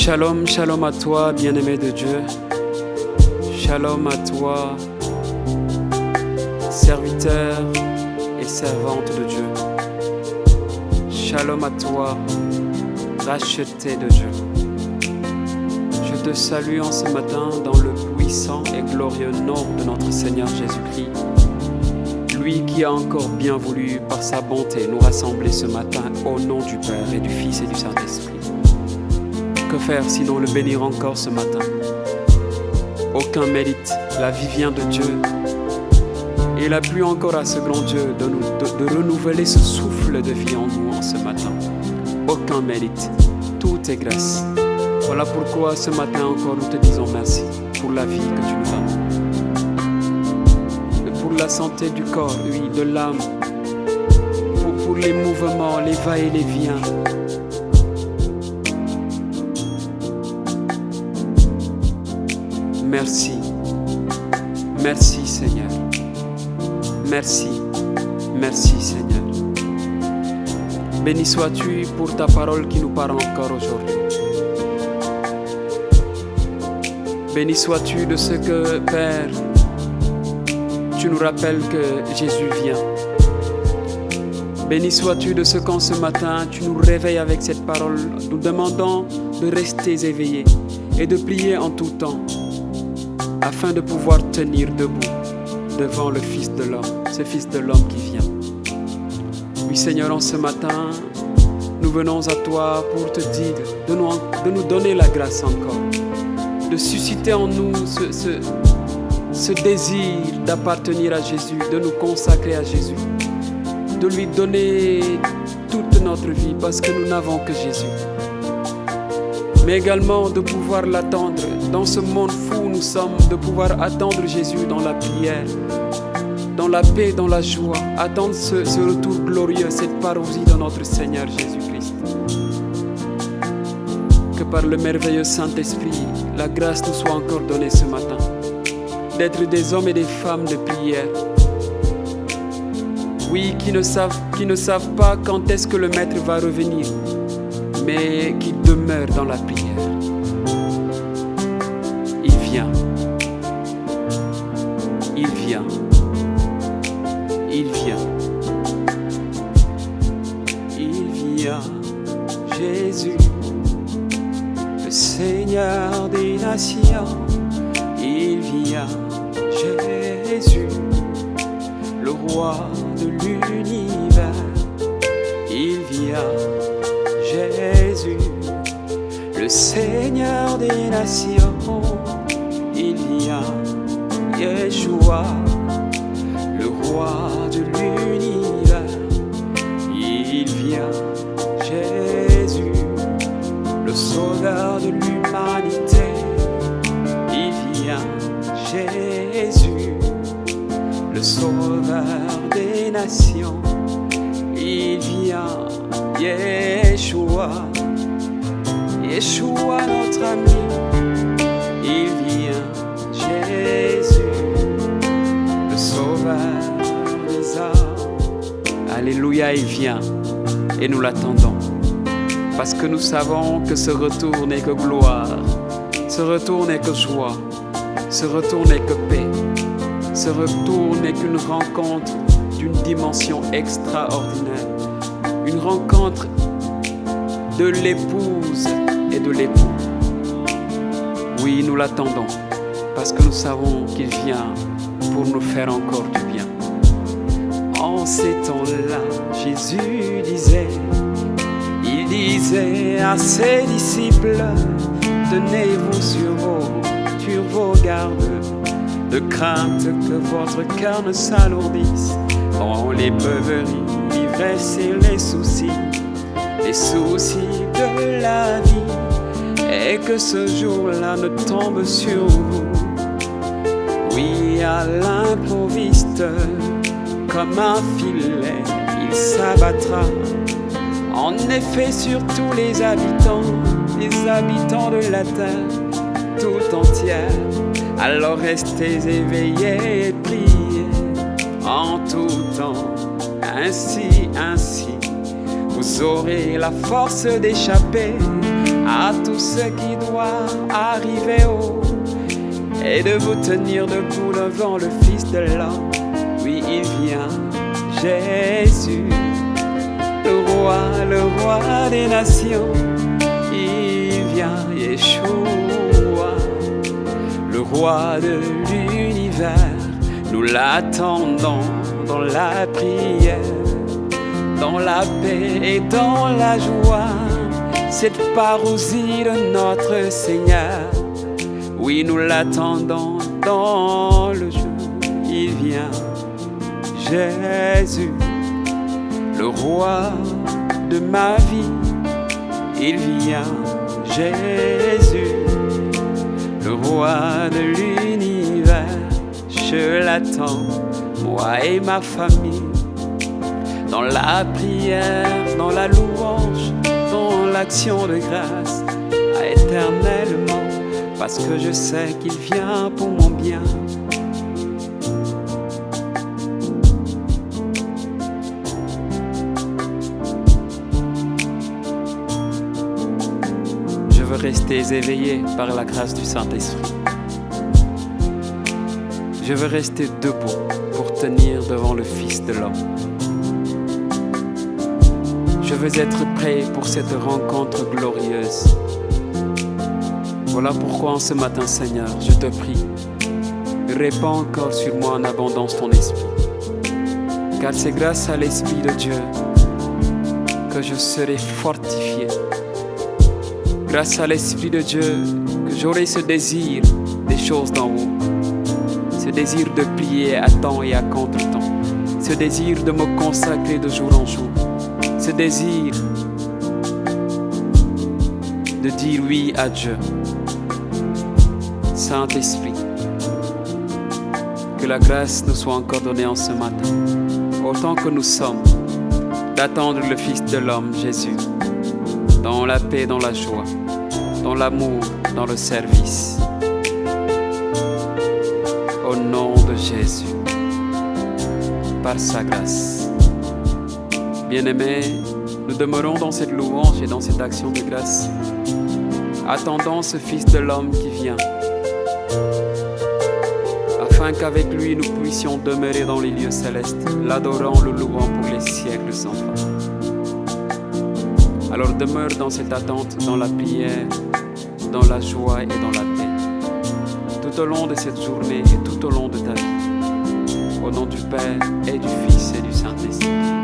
Shalom, shalom à toi, bien-aimé de Dieu. Shalom à toi, serviteur et servante de Dieu. Shalom à toi, racheté de Dieu. Je te salue en ce matin dans le puissant et glorieux nom de notre Seigneur Jésus-Christ. Lui qui a encore bien voulu, par sa bonté, nous rassembler ce matin au nom du Père et du Fils et du Saint-Esprit. Que faire sinon le bénir encore ce matin? Aucun mérite, la vie vient de Dieu. Et il a plu encore à ce grand Dieu de renouveler ce souffle de vie en nous en ce matin. Aucun mérite, tout est grâce. Voilà pourquoi ce matin encore nous te disons merci pour la vie que tu nous donnes. Et pour la santé du corps, oui, de l'âme. Pour les mouvements, les va-et-les-vient. Merci. Merci Seigneur. Merci. Merci Seigneur. Béni sois-tu pour ta parole qui nous parle encore aujourd'hui. Béni sois-tu de ce que, Père, tu nous rappelles que Jésus vient. Béni sois-tu de ce qu'en ce matin, tu nous réveilles avec cette parole, nous demandant de rester éveillés et de prier en tout temps, afin de pouvoir tenir debout devant le Fils de l'homme, ce Fils de l'homme qui vient. Oui Seigneur, en ce matin, nous venons à toi pour te dire de nous donner la grâce encore, de susciter en nous ce désir d'appartenir à Jésus, de nous consacrer à Jésus, de lui donner toute notre vie parce que nous n'avons que Jésus. Mais également de pouvoir l'attendre dans ce monde fou où nous sommes, de pouvoir attendre Jésus dans la prière, dans la paix, dans la joie, attendre ce retour glorieux, cette parousie de notre Seigneur Jésus-Christ. Que par le merveilleux Saint-Esprit, la grâce nous soit encore donnée ce matin, d'être des hommes et des femmes de prière. Oui, qui ne savent pas quand est-ce que le Maître va revenir, mais qui demeure dans la prière. Il vient. Il vient. Il vient. Il vient. Jésus, le Seigneur des nations. Il vient. Jésus, le roi de l'univers. Il vient. Jésus, le Seigneur des nations, il vient. Yeshua, le roi de l'univers, il vient. Jésus, le sauveur de l'humanité, il vient. Jésus, le sauveur des nations, il vient. Yeshua, Yeshua notre ami, il vient. Jésus, le sauveur des âmes. Alléluia, il vient et nous l'attendons parce que nous savons que ce retour n'est que gloire, ce retour n'est que joie, ce retour n'est que paix, ce retour n'est qu'une rencontre d'une dimension extraordinaire. Une rencontre de l'épouse et de l'époux. Oui, nous l'attendons parce que nous savons qu'il vient pour nous faire encore du bien. En ces temps-là, Jésus disait, il disait à ses disciples, tenez-vous sur vos gardes, de crainte que votre cœur ne s'alourdisse dans les beuveries, l'ivresse et les soucis de la vie, et que ce jour-là ne tombe sur vous. Oui, à l'improviste, comme un filet, il s'abattra. En effet, sur tous les habitants de la terre tout entière. Alors restez éveillés et priez en tout temps. Ainsi, vous aurez la force d'échapper à tout ce qui doit arriver haut et de vous tenir debout devant le Fils de l'homme. Oui, il vient, Jésus, le roi des nations. Il vient, Yeshua, le roi de l'univers. Nous l'attendons dans la prière, dans la paix et dans la joie, cette parousie de notre Seigneur. Oui, nous l'attendons dans le jour. Il vient, Jésus, le roi de ma vie. Il vient, Jésus, le roi de l'univers. Je l'attends, moi et ma famille, dans la prière, dans la louange, dans l'action de grâce, éternellement, parce que je sais qu'il vient pour mon bien. Je veux rester éveillé par la grâce du Saint-Esprit. Je veux rester debout pour tenir devant le Fils de l'homme. Je veux être prêt pour cette rencontre glorieuse. Voilà pourquoi en ce matin, Seigneur, je te prie, répands encore sur moi en abondance ton esprit. Car c'est grâce à l'Esprit de Dieu que je serai fortifié. Grâce à l'Esprit de Dieu que j'aurai ce désir des choses d'en haut. Ce désir de prier à temps et à contre-temps. Ce désir de me consacrer de jour en jour. Ce désir de dire oui à Dieu. Saint-Esprit, que la grâce nous soit encore donnée en ce matin, autant que nous sommes, d'attendre le Fils de l'homme, Jésus, dans la paix, dans la joie, dans l'amour, dans le service. Au nom de Jésus, par sa grâce. Bien-aimés, nous demeurons dans cette louange et dans cette action de grâce, attendant ce Fils de l'homme qui vient, afin qu'avec lui nous puissions demeurer dans les lieux célestes, l'adorant, le louant pour les siècles sans fin. Alors demeure dans cette attente, dans la prière, dans la joie et dans la paix, tout au long de cette journée et tout au long de ta vie, au nom du Père et du Fils et du Saint-Esprit.